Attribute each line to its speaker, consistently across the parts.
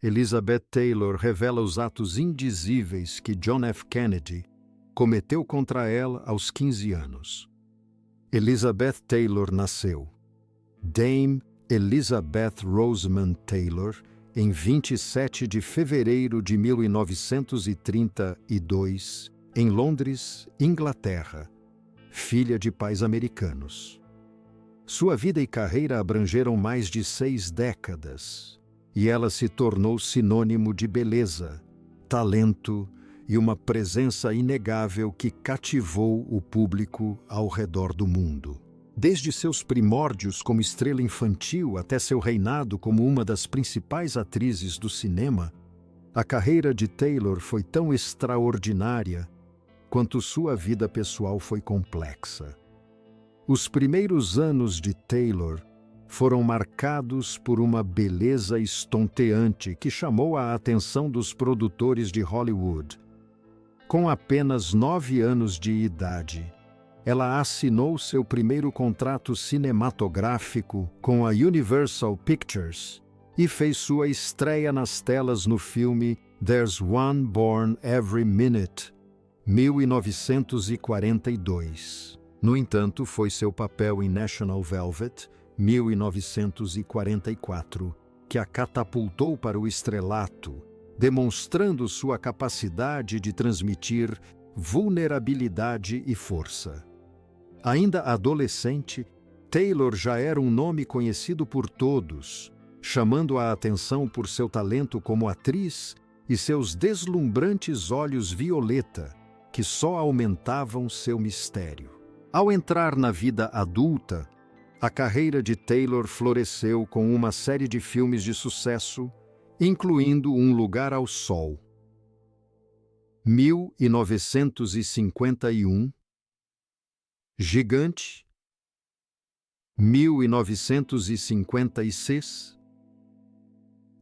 Speaker 1: Elizabeth Taylor revela os atos indizíveis que John F. Kennedy cometeu contra ela aos 15 anos. Elizabeth Taylor nasceu Dame Elizabeth Rosamond Taylor em 27 de fevereiro de 1932, em Londres, Inglaterra, filha de pais americanos. Sua vida e carreira abrangeram mais de 6 décadas, e ela se tornou sinônimo de beleza, talento e uma presença inegável que cativou o público ao redor do mundo. Desde seus primórdios como estrela infantil até seu reinado como uma das principais atrizes do cinema, a carreira de Taylor foi tão extraordinária quanto sua vida pessoal foi complexa. Os primeiros anos de Taylor foram marcados por uma beleza estonteante que chamou a atenção dos produtores de Hollywood. Com apenas 9 anos de idade, ela assinou seu primeiro contrato cinematográfico com a Universal Pictures e fez sua estreia nas telas no filme There's One Born Every Minute, 1942. No entanto, foi seu papel em National Velvet, 1944, que a catapultou para o estrelato, demonstrando sua capacidade de transmitir vulnerabilidade e força. Ainda adolescente, Taylor já era um nome conhecido por todos, chamando a atenção por seu talento como atriz e seus deslumbrantes olhos violeta, que só aumentavam seu mistério. Ao entrar na vida adulta, a carreira de Taylor floresceu com uma série de filmes de sucesso, incluindo Um Lugar ao Sol, 1951, Gigante, 1956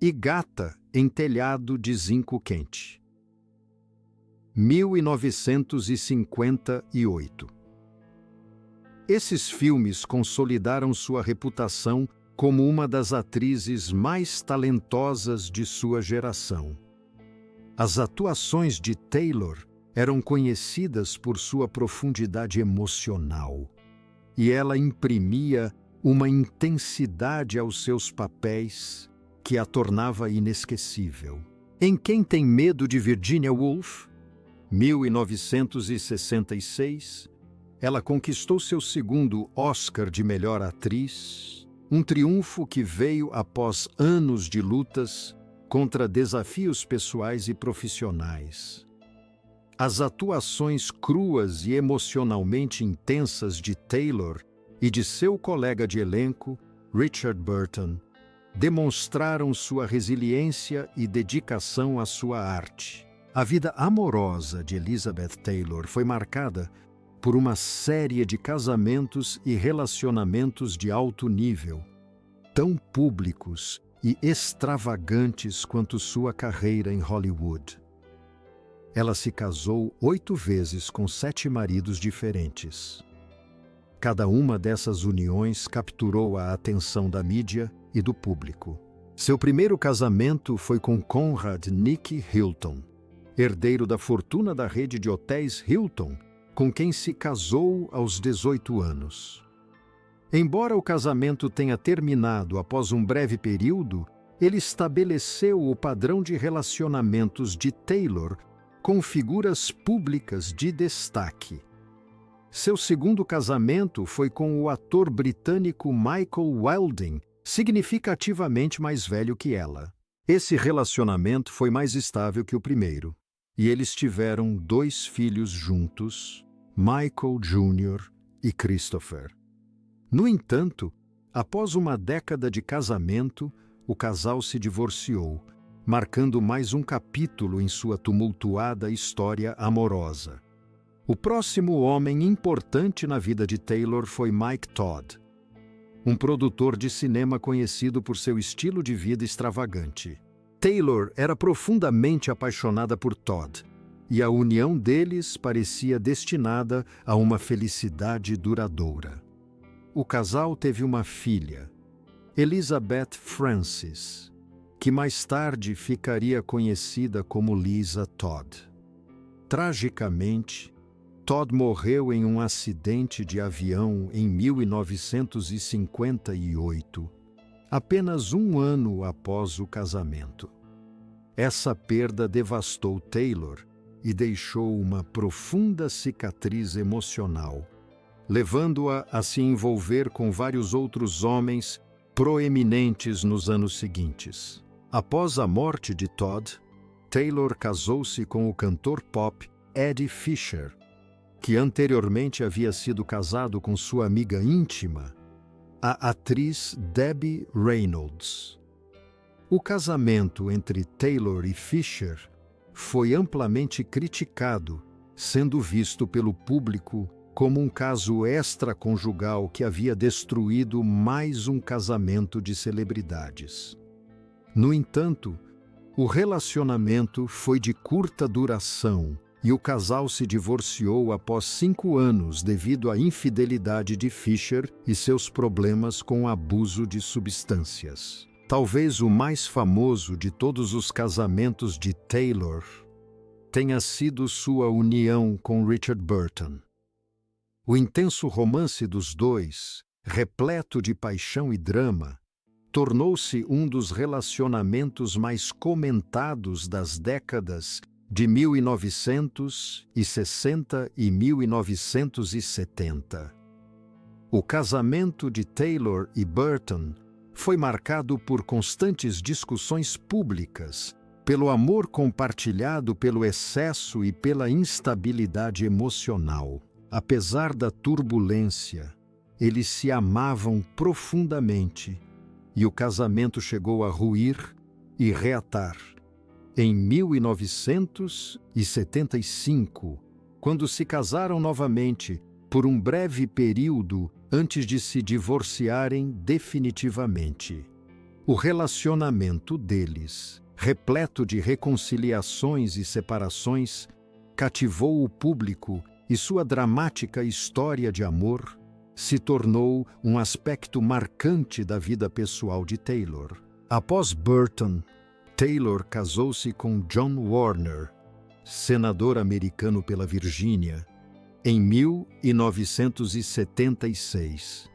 Speaker 1: e Gata em Telhado de Zinco Quente, 1958. Esses filmes consolidaram sua reputação como uma das atrizes mais talentosas de sua geração. As atuações de Taylor eram conhecidas por sua profundidade emocional, e ela imprimia uma intensidade aos seus papéis que a tornava inesquecível. Em Quem Tem Medo de Virginia Woolf, 1966, ela conquistou seu segundo Oscar de melhor atriz, um triunfo que veio após anos de lutas contra desafios pessoais e profissionais. As atuações cruas e emocionalmente intensas de Taylor e de seu colega de elenco, Richard Burton, demonstraram sua resiliência e dedicação à sua arte. A vida amorosa de Elizabeth Taylor foi marcada por uma série de casamentos e relacionamentos de alto nível, tão públicos e extravagantes quanto sua carreira em Hollywood. Ela se casou 8 vezes com 7 maridos diferentes. Cada uma dessas uniões capturou a atenção da mídia e do público. Seu primeiro casamento foi com Conrad Nick Hilton, herdeiro da fortuna da rede de hotéis Hilton, com quem se casou aos 18 anos. Embora o casamento tenha terminado após um breve período, ele estabeleceu o padrão de relacionamentos de Taylor com figuras públicas de destaque. Seu segundo casamento foi com o ator britânico Michael Wilding, significativamente mais velho que ela. Esse relacionamento foi mais estável que o primeiro, e eles tiveram 2 filhos juntos, Michael Jr. e Christopher. No entanto, após uma década de casamento, o casal se divorciou, marcando mais um capítulo em sua tumultuada história amorosa. O próximo homem importante na vida de Taylor foi Mike Todd, um produtor de cinema conhecido por seu estilo de vida extravagante. Taylor era profundamente apaixonada por Todd, e a união deles parecia destinada a uma felicidade duradoura. O casal teve uma filha, Elizabeth Frances, que mais tarde ficaria conhecida como Lisa Todd. Tragicamente, Todd morreu em um acidente de avião em 1958, apenas um ano após o casamento. Essa perda devastou Taylor e deixou uma profunda cicatriz emocional, levando-a a se envolver com vários outros homens proeminentes nos anos seguintes. Após a morte de Todd, Taylor casou-se com o cantor pop Eddie Fisher, que anteriormente havia sido casado com sua amiga íntima, a atriz Debbie Reynolds. O casamento entre Taylor e Fisher foi amplamente criticado, sendo visto pelo público como um caso extraconjugal que havia destruído mais um casamento de celebridades. No entanto, o relacionamento foi de curta duração e o casal se divorciou após 5 anos devido à infidelidade de Fisher e seus problemas com abuso de substâncias. Talvez o mais famoso de todos os casamentos de Taylor tenha sido sua união com Richard Burton. O intenso romance dos dois, repleto de paixão e drama, tornou-se um dos relacionamentos mais comentados das décadas de 1960 e 1970. O casamento de Taylor e Burton foi marcado por constantes discussões públicas, pelo amor compartilhado pelo excesso e pela instabilidade emocional. Apesar da turbulência, eles se amavam profundamente e o casamento chegou a ruir e reatar em 1975, quando se casaram novamente por um breve período antes de se divorciarem definitivamente. O relacionamento deles, repleto de reconciliações e separações, cativou o público e sua dramática história de amor se tornou um aspecto marcante da vida pessoal de Taylor. Após Burton, Taylor casou-se com John Warner, senador americano pela Virgínia, em 1976.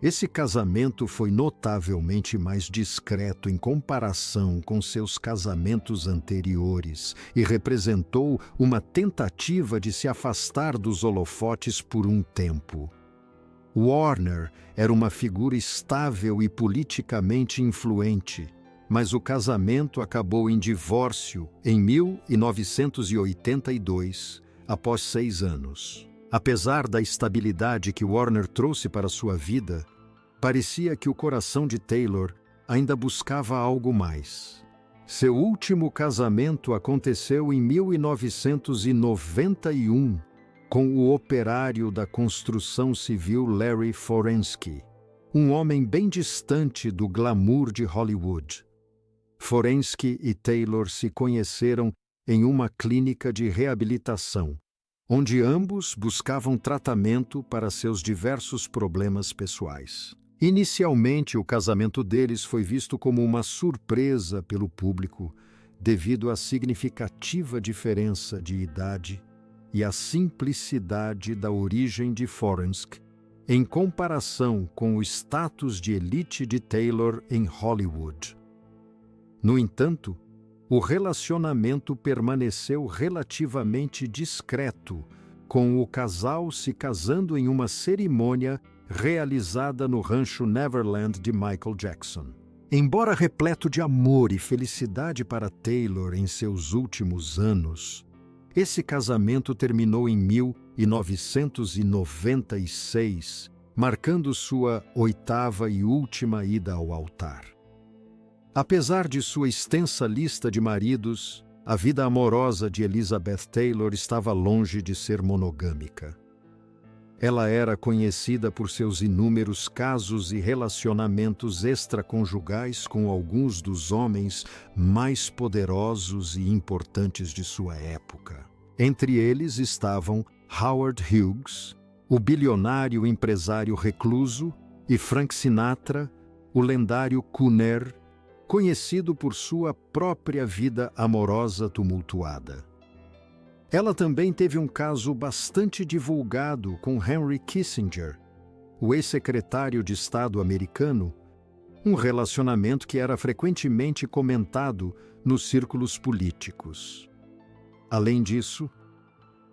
Speaker 1: Esse casamento foi notavelmente mais discreto em comparação com seus casamentos anteriores e representou uma tentativa de se afastar dos holofotes por um tempo. Warner era uma figura estável e politicamente influente, mas o casamento acabou em divórcio em 1982, após 6 anos. Apesar da estabilidade que Warner trouxe para sua vida, parecia que o coração de Taylor ainda buscava algo mais. Seu último casamento aconteceu em 1991, com o operário da construção civil Larry Forensky, um homem bem distante do glamour de Hollywood. Forensky e Taylor se conheceram em uma clínica de reabilitação, onde ambos buscavam tratamento para seus diversos problemas pessoais. Inicialmente, o casamento deles foi visto como uma surpresa pelo público, devido à significativa diferença de idade e à simplicidade da origem de Forensky, em comparação com o status de elite de Taylor em Hollywood. No entanto, o relacionamento permaneceu relativamente discreto, com o casal se casando em uma cerimônia realizada no rancho Neverland de Michael Jackson. Embora repleto de amor e felicidade para Taylor em seus últimos anos, esse casamento terminou em 1996, marcando sua 8ª e última ida ao altar. Apesar de sua extensa lista de maridos, a vida amorosa de Elizabeth Taylor estava longe de ser monogâmica. Ela era conhecida por seus inúmeros casos e relacionamentos extraconjugais com alguns dos homens mais poderosos e importantes de sua época. Entre eles estavam Howard Hughes, o bilionário empresário recluso, e Frank Sinatra, o lendário crooner conhecido por sua própria vida amorosa tumultuada. Ela também teve um caso bastante divulgado com Henry Kissinger, o ex-secretário de Estado americano, um relacionamento que era frequentemente comentado nos círculos políticos. Além disso,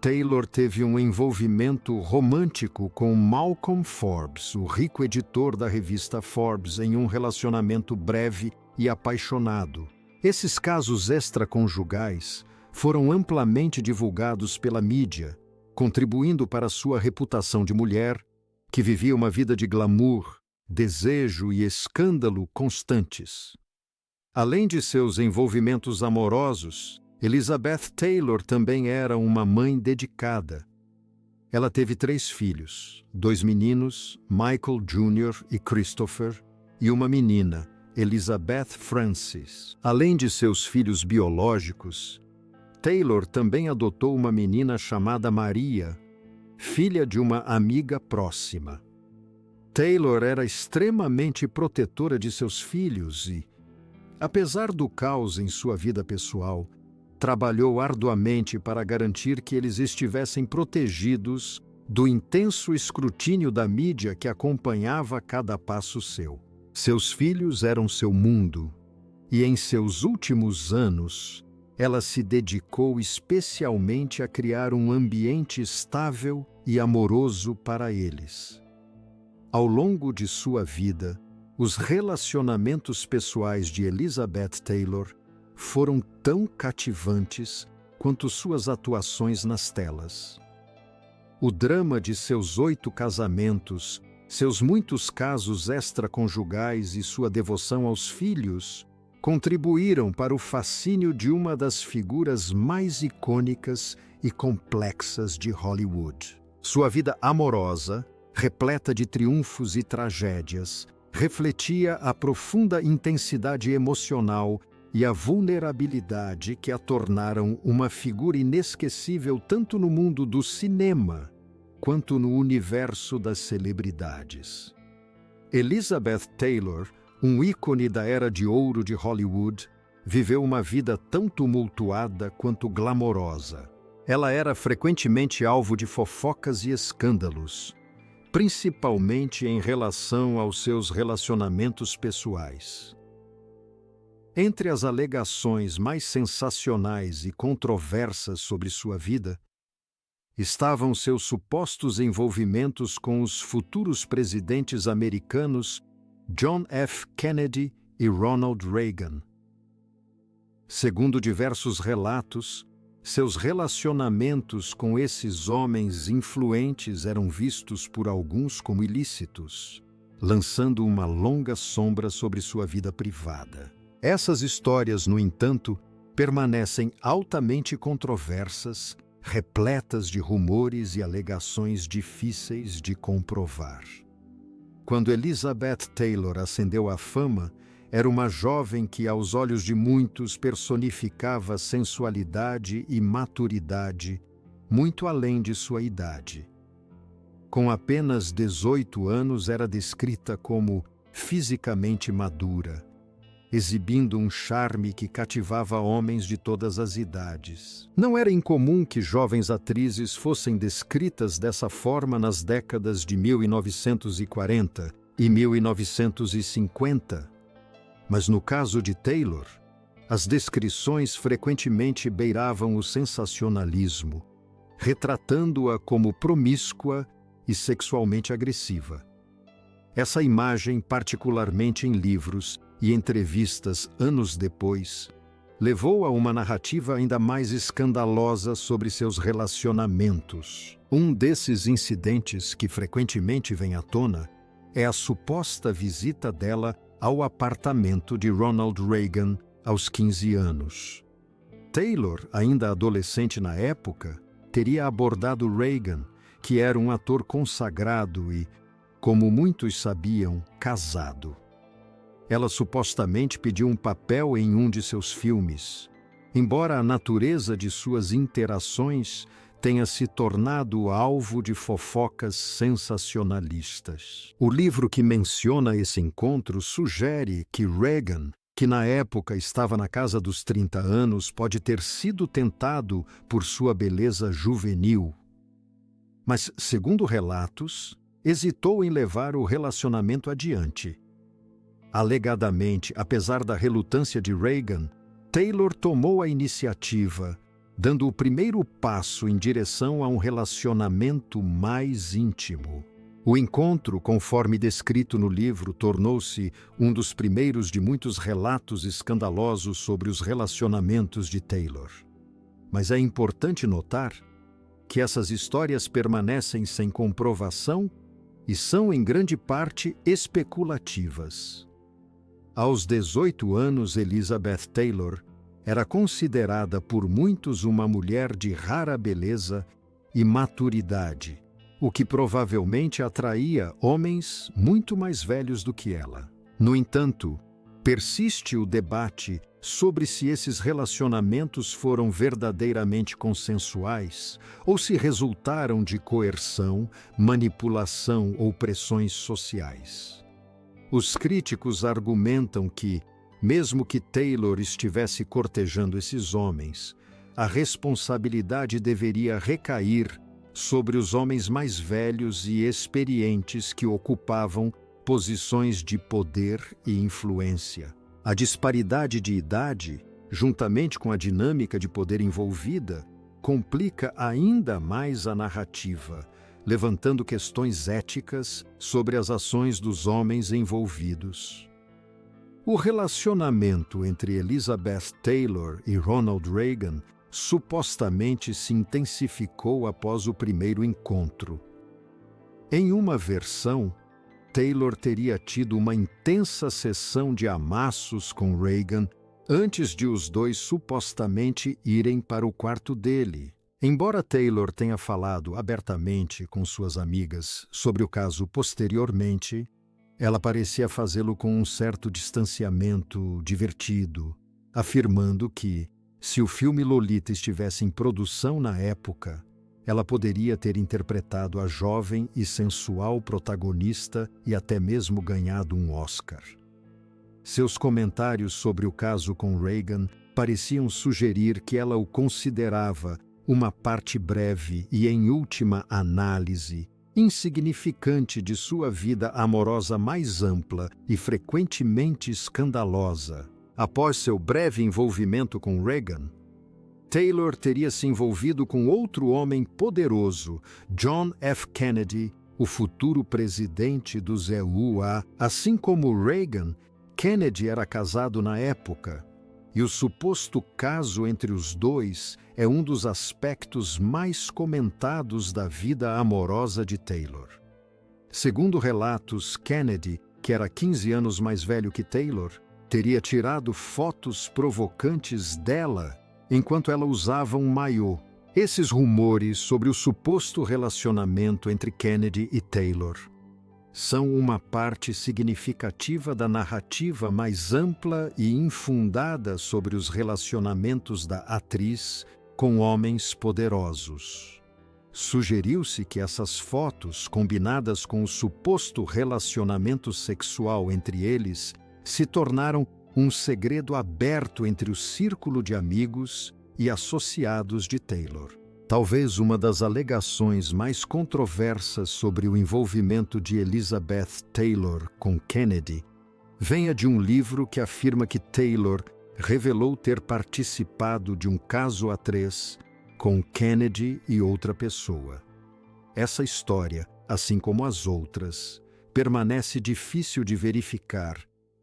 Speaker 1: Taylor teve um envolvimento romântico com Malcolm Forbes, o rico editor da revista Forbes, em um relacionamento breve e apaixonado. Esses casos extraconjugais foram amplamente divulgados pela mídia, contribuindo para sua reputação de mulher, que vivia uma vida de glamour, desejo e escândalo constantes. Além de seus envolvimentos amorosos, Elizabeth Taylor também era uma mãe dedicada. Ela teve 3 filhos, 2 meninos, Michael Jr. e Christopher, e uma menina, Elizabeth Frances. Além de seus filhos biológicos, Taylor também adotou uma menina chamada Maria, filha de uma amiga próxima. Taylor era extremamente protetora de seus filhos e, apesar do caos em sua vida pessoal, trabalhou arduamente para garantir que eles estivessem protegidos do intenso escrutínio da mídia que acompanhava cada passo seu. Seus filhos eram seu mundo, e em seus últimos anos, ela se dedicou especialmente a criar um ambiente estável e amoroso para eles. Ao longo de sua vida, os relacionamentos pessoais de Elizabeth Taylor foram tão cativantes quanto suas atuações nas telas. O drama de seus 8 casamentos, seus muitos casos extraconjugais e sua devoção aos filhos contribuíram para o fascínio de uma das figuras mais icônicas e complexas de Hollywood. Sua vida amorosa, repleta de triunfos e tragédias, refletia a profunda intensidade emocional e a vulnerabilidade que a tornaram uma figura inesquecível tanto no mundo do cinema quanto no universo das celebridades. Elizabeth Taylor, um ícone da era de ouro de Hollywood, viveu uma vida tão tumultuada quanto glamourosa. Ela era frequentemente alvo de fofocas e escândalos, principalmente em relação aos seus relacionamentos pessoais. Entre as alegações mais sensacionais e controversas sobre sua vida, estavam seus supostos envolvimentos com os futuros presidentes americanos John F. Kennedy e Ronald Reagan. Segundo diversos relatos, seus relacionamentos com esses homens influentes eram vistos por alguns como ilícitos, lançando uma longa sombra sobre sua vida privada. Essas histórias, no entanto, permanecem altamente controversas, repletas de rumores e alegações difíceis de comprovar. Quando Elizabeth Taylor ascendeu à fama, era uma jovem que, aos olhos de muitos, personificava sensualidade e maturidade, muito além de sua idade. Com apenas 18 anos, era descrita como fisicamente madura, exibindo um charme que cativava homens de todas as idades. Não era incomum que jovens atrizes fossem descritas dessa forma nas décadas de 1940 e 1950, mas no caso de Taylor, as descrições frequentemente beiravam o sensacionalismo, retratando-a como promíscua e sexualmente agressiva. Essa imagem, particularmente em livros e entrevistas anos depois, levou a uma narrativa ainda mais escandalosa sobre seus relacionamentos. Um desses incidentes que frequentemente vem à tona é a suposta visita dela ao apartamento de Ronald Reagan aos 15 anos. Taylor, ainda adolescente na época, teria abordado Reagan, que era um ator consagrado e, como muitos sabiam, casado. Ela supostamente pediu um papel em um de seus filmes, embora a natureza de suas interações tenha se tornado alvo de fofocas sensacionalistas. O livro que menciona esse encontro sugere que Reagan que na época estava na casa dos 30 anos, pode ter sido tentado por sua beleza juvenil. Mas, segundo relatos, hesitou em levar o relacionamento adiante. Alegadamente, apesar da relutância de Reagan, Taylor tomou a iniciativa, dando o primeiro passo em direção a um relacionamento mais íntimo. O encontro, conforme descrito no livro, tornou-se um dos primeiros de muitos relatos escandalosos sobre os relacionamentos de Taylor. Mas é importante notar que essas histórias permanecem sem comprovação e são, em grande parte, especulativas. Aos 18 anos, Elizabeth Taylor era considerada por muitos uma mulher de rara beleza e maturidade, o que provavelmente atraía homens muito mais velhos do que ela. No entanto, persiste o debate sobre se esses relacionamentos foram verdadeiramente consensuais ou se resultaram de coerção, manipulação ou pressões sociais. Os críticos argumentam que, mesmo que Taylor estivesse cortejando esses homens, a responsabilidade deveria recair sobre os homens mais velhos e experientes que ocupavam posições de poder e influência. A disparidade de idade, juntamente com a dinâmica de poder envolvida, complica ainda mais a narrativa, levantando questões éticas sobre as ações dos homens envolvidos. O relacionamento entre Elizabeth Taylor e Ronald Reagan supostamente se intensificou após o primeiro encontro. Em uma versão, Taylor teria tido uma intensa sessão de amassos com Reagan antes de os dois supostamente irem para o quarto dele. Embora Taylor tenha falado abertamente com suas amigas sobre o caso posteriormente, ela parecia fazê-lo com um certo distanciamento divertido, afirmando que, se o filme Lolita estivesse em produção na época, ela poderia ter interpretado a jovem e sensual protagonista e até mesmo ganhado um Oscar. Seus comentários sobre o caso com Reagan pareciam sugerir que ela o considerava uma parte breve e, em última análise, insignificante de sua vida amorosa mais ampla e frequentemente escandalosa. Após seu breve envolvimento com Reagan, Taylor teria se envolvido com outro homem poderoso, John F. Kennedy, o futuro presidente dos EUA. Assim como Reagan, Kennedy era casado na época, e o suposto caso entre os dois é um dos aspectos mais comentados da vida amorosa de Taylor. Segundo relatos, Kennedy, que era 15 anos mais velho que Taylor, teria tirado fotos provocantes dela enquanto ela usava um maiô. Esses rumores sobre o suposto relacionamento entre Kennedy e Taylor são uma parte significativa da narrativa mais ampla e infundada sobre os relacionamentos da atriz com homens poderosos. Sugeriu-se que essas fotos, combinadas com o suposto relacionamento sexual entre eles, se tornaram um segredo aberto entre o círculo de amigos e associados de Taylor. Talvez uma das alegações mais controversas sobre o envolvimento de Elizabeth Taylor com Kennedy venha de um livro que afirma que Taylor revelou ter participado de um caso a três com Kennedy e outra pessoa. Essa história, assim como as outras, permanece difícil de verificar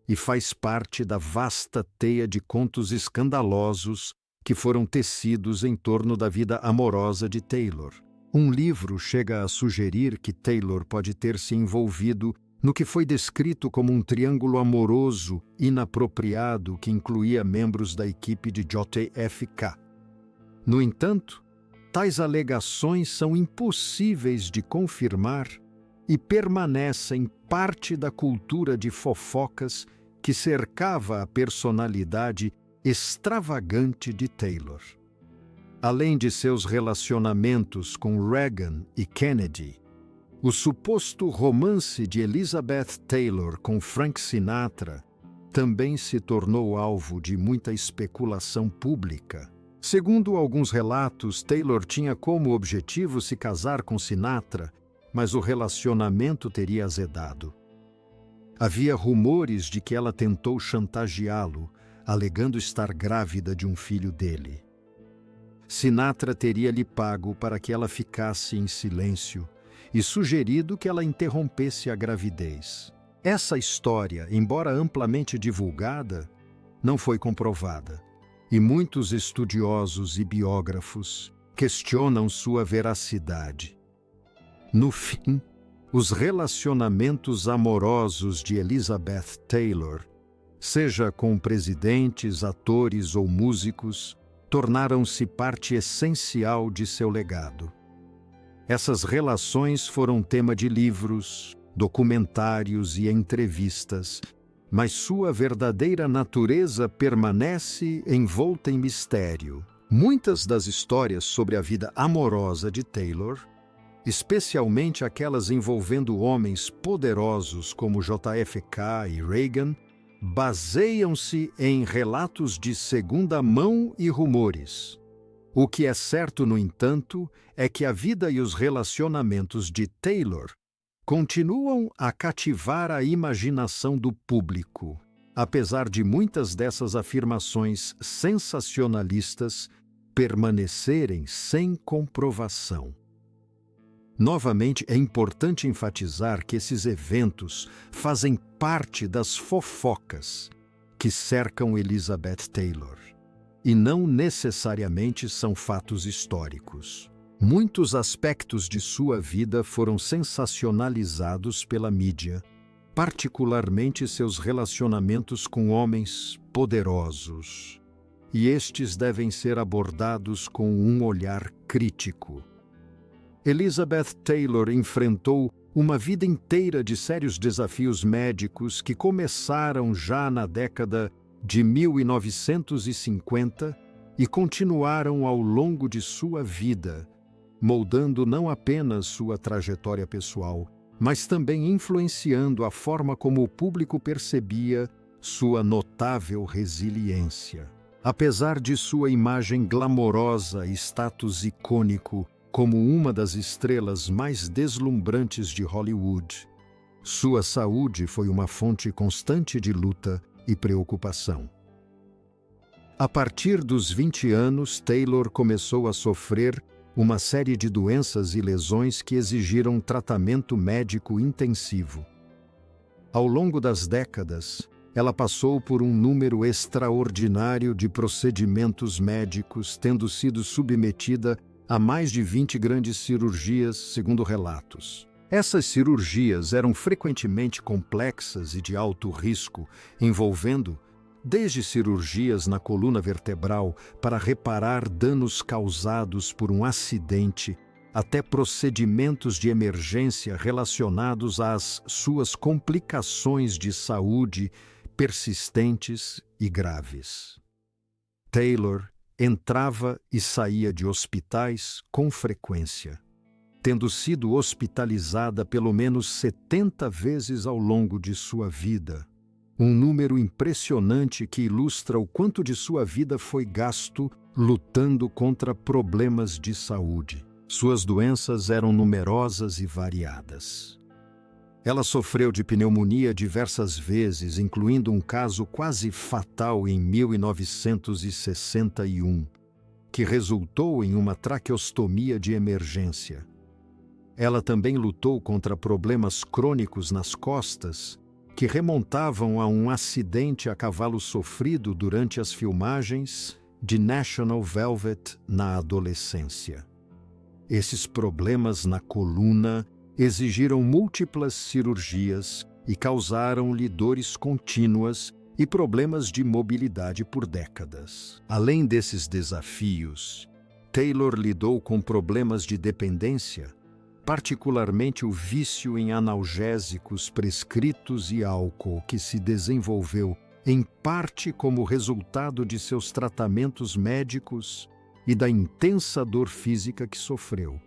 Speaker 1: e faz parte da vasta teia de contos escandalosos que foram tecidos em torno da vida amorosa de Taylor. Um livro chega a sugerir que Taylor pode ter se envolvido no que foi descrito como um triângulo amoroso inapropriado que incluía membros da equipe de JFK. No entanto, tais alegações são impossíveis de confirmar e permanecem parte da cultura de fofocas que cercava a personalidade extravagante de Taylor. Além de seus relacionamentos com Reagan e Kennedy, o suposto romance de Elizabeth Taylor com Frank Sinatra também se tornou alvo de muita especulação pública. Segundo alguns relatos, Taylor tinha como objetivo se casar com Sinatra, mas o relacionamento teria azedado. Havia rumores de que ela tentou chantageá-lo, alegando estar grávida de um filho dele. Sinatra teria lhe pago para que ela ficasse em silêncio e sugerido que ela interrompesse a gravidez. Essa história, embora amplamente divulgada, não foi comprovada, e muitos estudiosos e biógrafos questionam sua veracidade. No fim, os relacionamentos amorosos de Elizabeth Taylor, seja com presidentes, atores ou músicos, tornaram-se parte essencial de seu legado. Essas relações foram tema de livros, documentários e entrevistas, mas sua verdadeira natureza permanece envolta em mistério. Muitas das histórias sobre a vida amorosa de Taylor, especialmente aquelas envolvendo homens poderosos como JFK e Reagan, baseiam-se em relatos de segunda mão e rumores. O que é certo, no entanto, é que a vida e os relacionamentos de Taylor continuam a cativar a imaginação do público, apesar de muitas dessas afirmações sensacionalistas permanecerem sem comprovação. Novamente, é importante enfatizar que esses eventos fazem parte das fofocas que cercam Elizabeth Taylor, e não necessariamente são fatos históricos. Muitos aspectos de sua vida foram sensacionalizados pela mídia, particularmente seus relacionamentos com homens poderosos, e estes devem ser abordados com um olhar crítico. Elizabeth Taylor enfrentou uma vida inteira de sérios desafios médicos que começaram já na década de 1950 e continuaram ao longo de sua vida, moldando não apenas sua trajetória pessoal, mas também influenciando a forma como o público percebia sua notável resiliência. Apesar de sua imagem glamourosa e status icônico como uma das estrelas mais deslumbrantes de Hollywood, sua saúde foi uma fonte constante de luta e preocupação. A partir dos 20 anos, Taylor começou a sofrer uma série de doenças e lesões que exigiram tratamento médico intensivo. Ao longo das décadas, ela passou por um número extraordinário de procedimentos médicos, tendo sido submetida a mais de 20 grandes cirurgias, segundo relatos. Essas cirurgias eram frequentemente complexas e de alto risco, envolvendo desde cirurgias na coluna vertebral para reparar danos causados por um acidente, até procedimentos de emergência relacionados às suas complicações de saúde persistentes e graves. Taylor entrava e saía de hospitais com frequência, tendo sido hospitalizada pelo menos 70 vezes ao longo de sua vida, um número impressionante que ilustra o quanto de sua vida foi gasto lutando contra problemas de saúde. Suas doenças eram numerosas e variadas. Ela sofreu de pneumonia diversas vezes, incluindo um caso quase fatal em 1961, que resultou em uma traqueostomia de emergência. Ela também lutou contra problemas crônicos nas costas, que remontavam a um acidente a cavalo sofrido durante as filmagens de National Velvet na adolescência. Esses problemas na coluna exigiram múltiplas cirurgias e causaram-lhe dores contínuas e problemas de mobilidade por décadas. Além desses desafios, Taylor lidou com problemas de dependência, particularmente o vício em analgésicos prescritos e álcool, que se desenvolveu em parte como resultado de seus tratamentos médicos e da intensa dor física que sofreu.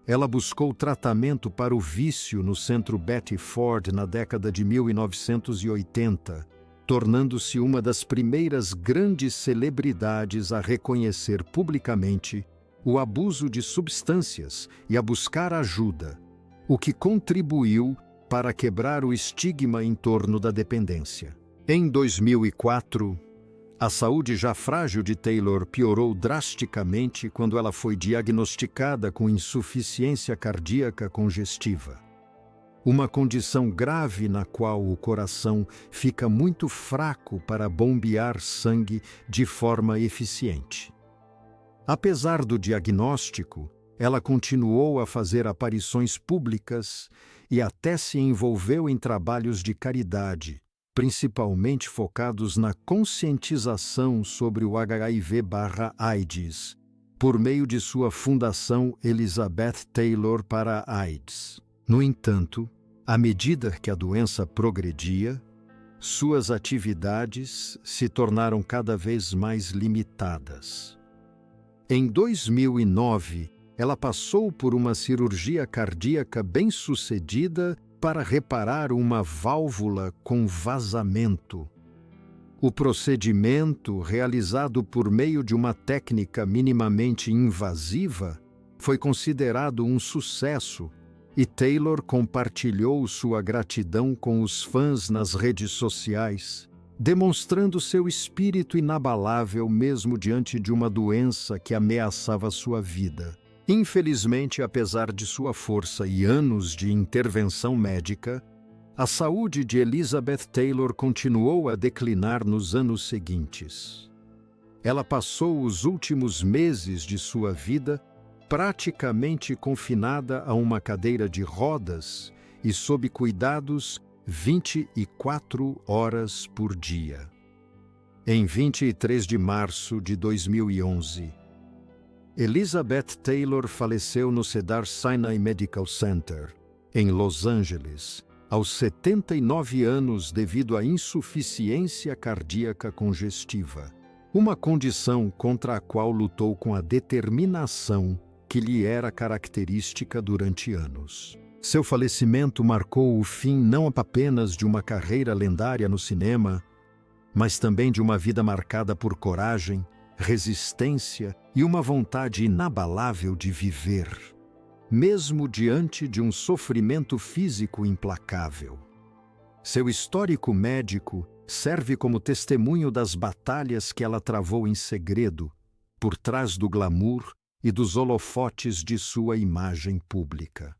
Speaker 1: Ela buscou tratamento para o vício no centro Betty Ford na década de 1980, tornando-se uma das primeiras grandes celebridades a reconhecer publicamente o abuso de substâncias e a buscar ajuda, o que contribuiu para quebrar o estigma em torno da dependência. Em 2004, a saúde já frágil de Taylor piorou drasticamente quando ela foi diagnosticada com insuficiência cardíaca congestiva, uma condição grave na qual o coração fica muito fraco para bombear sangue de forma eficiente. Apesar do diagnóstico, ela continuou a fazer aparições públicas e até se envolveu em trabalhos de caridade, principalmente focados na conscientização sobre o HIV/AIDS, por meio de sua fundação Elizabeth Taylor para a AIDS. No entanto, à medida que a doença progredia, suas atividades se tornaram cada vez mais limitadas. Em 2009, ela passou por uma cirurgia cardíaca bem-sucedida para reparar uma válvula com vazamento. O procedimento, realizado por meio de uma técnica minimamente invasiva, foi considerado um sucesso e Taylor compartilhou sua gratidão com os fãs nas redes sociais, demonstrando seu espírito inabalável mesmo diante de uma doença que ameaçava sua vida. Infelizmente, apesar de sua força e anos de intervenção médica, a saúde de Elizabeth Taylor continuou a declinar nos anos seguintes. Ela passou os últimos meses de sua vida praticamente confinada a uma cadeira de rodas e sob cuidados 24 horas por dia. Em 23 de março de 2011, Elizabeth Taylor faleceu no Cedars-Sinai Medical Center, em Los Angeles, aos 79 anos devido à insuficiência cardíaca congestiva, uma condição contra a qual lutou com a determinação que lhe era característica durante anos. Seu falecimento marcou o fim não apenas de uma carreira lendária no cinema, mas também de uma vida marcada por coragem, resistência e uma vontade inabalável de viver, mesmo diante de um sofrimento físico implacável. Seu histórico médico serve como testemunho das batalhas que ela travou em segredo, por trás do glamour e dos holofotes de sua imagem pública.